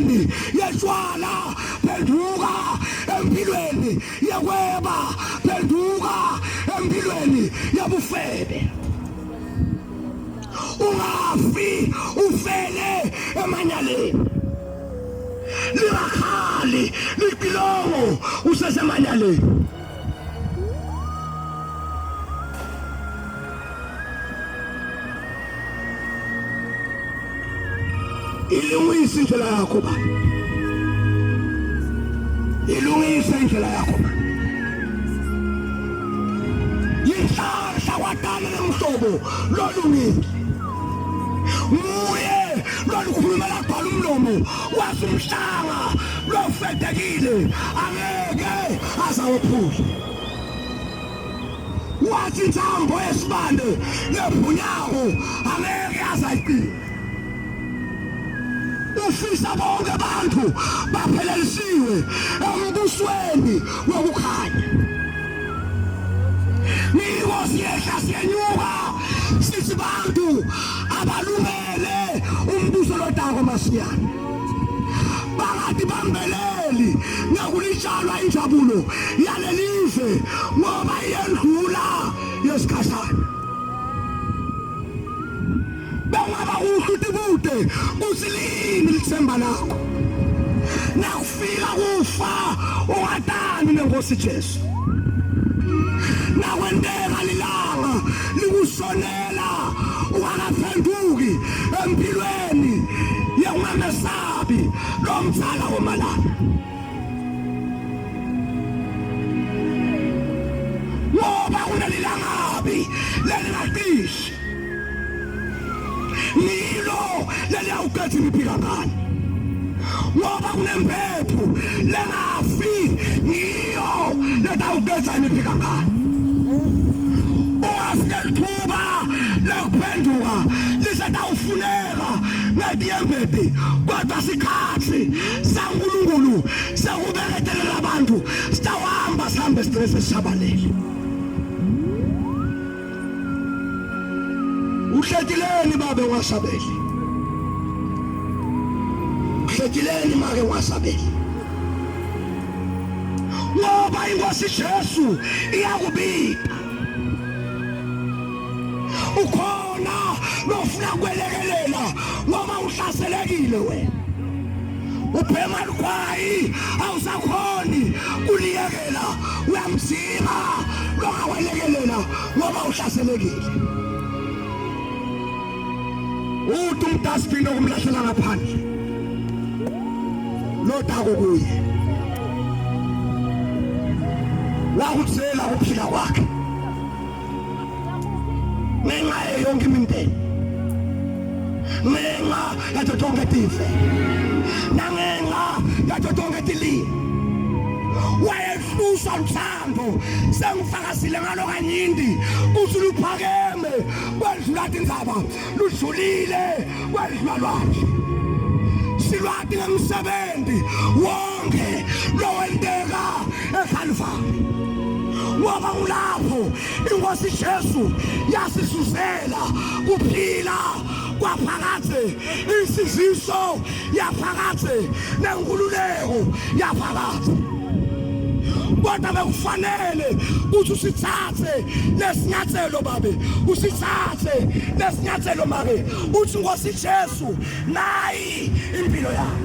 empilweni yeshwala phenduka empilweni yekweba phenduka empilweni yabufebe ungafi ufele emanyaleni lirakhali lipilongo usesemanyaleni ilungise indlela yakho ba ilungise indlela yakho ba yinhlahla wadala nemhlobo lolungile uye lolukhuluma labhala umlomo wasumhlanga lofedekile angeke azawuphula wathi intambo yesibande lebhunyawo angeke azayiqina ufisa bonke abantu baphelelisiwe embusweni wokukhanya Nikosi yehla siyenyuka sithi bantu abalungele umbuso lodako masiyana bangathi bambeleli nakulitshalwa injabulo yalelive ngoba iyendlula yesikhashana bengaba uhluti bude usilini lithemba lakho nakufika kufa ungadani nenkosi Jesu nakwendeka lilanga likusonela ungakaphenduki empilweni yekungamesabi lomzala womalanga ngoba kunelilangabi lelingaqishi nilo leliyawukethi niphila ngani ngoba kunempepho lengafi ngiyo letawuketha niphila ngani ungafike lekuphenduka lisetawufuneka ngetiyembedi kodwa sikhathi sankulunkulu sekubeketelela abantu sitawahamba sihambe sistrese sishabalele uhletileni babe wasabeli uhletileni make wasabeli ngoba inkosi Jesu iyakubita ukhona lofuna kwelekelela ngoba uhlaselekile wena uphema likhwayi awusakhoni kuliyekela uyamzima lokawelekelela ngoba uhlaselekile uthi umdasibini okumlahlela ngaphandle lodako kuye wakuthela ukuphila kwakhe ngenxa yonke iminteni ngenxa yathi tonke tife nangenxa yathi tonke tilile wayehlusa mthando sengifakazile ngalo kanyindi kuthi luphakeme kwedlula indzaba ludlulile kwedlula lwandle silwati ngemsebenzi wonke lowenteka eKalvari ngoba kulapho inkosi Jesu yasisusela kuphila kwaphakade isiziso yaphakade nenkululeko yaphakade kodwa bekufanele ukuthi usithathe lesinyathelo babe usithathe lesinyathelo make uthi inkosi Jesu nayi impilo yakho